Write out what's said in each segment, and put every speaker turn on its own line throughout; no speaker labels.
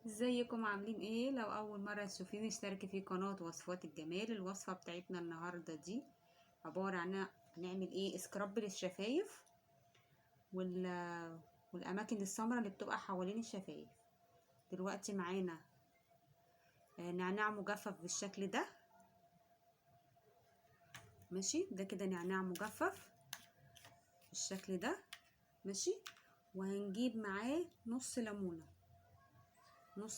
ازيكم عاملين ايه؟ لو اول مره تشوفيني اشتركي في قناه وصفات الجمال. الوصفه بتاعتنا النهارده دي عباره عن هنعمل ايه؟ سكراب للشفايف وال... والاماكن السمراء اللي بتبقى حوالين الشفايف. دلوقتي معانا نعناع مجفف بالشكل ده. ماشي، ده كده نعناع مجفف بالشكل ده. ماشي، وهنجيب معاه نص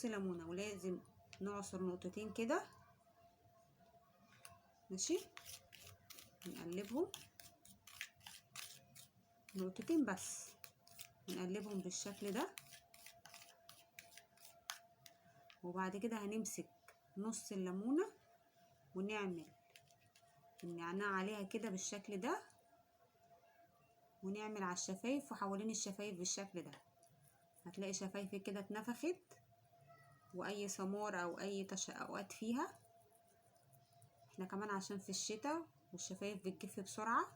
ليمونه، ولازم نعصر نقطتين كده. ماشي، نقلبهم نقطتين بس، نقلبهم بالشكل ده. وبعد كده هنمسك نص الليمونة ونعمل النعناع عليها كده بالشكل ده، ونعمل على الشفايف وحوالين الشفايف بالشكل ده. هتلاقي شفايفك كده اتنفخت، واي سمار او اي تشققات فيها. احنا كمان عشان في الشتاء والشفايف بتجف بسرعة،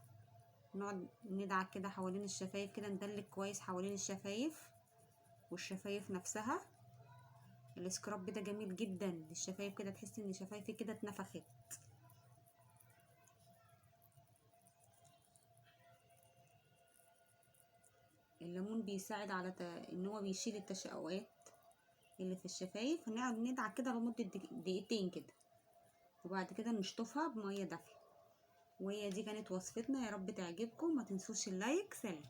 نقعد ندعك كده حوالين الشفايف كده، ندلك كويس حوالين الشفايف والشفايف نفسها. السكراب ده جميل جدا للشفايف، كده تحس ان شفايفك كده اتنفخت. الليمون بيساعد على ان هو بيشيل التشققات اللي في الشفايف. هنقعد ندعك كده لمدة دقيقتين كده، وبعد كده نشطفها بمية دافية. وهي دي كانت وصفتنا، يا رب تعجبكم. ما تنسوش اللايك. سلام.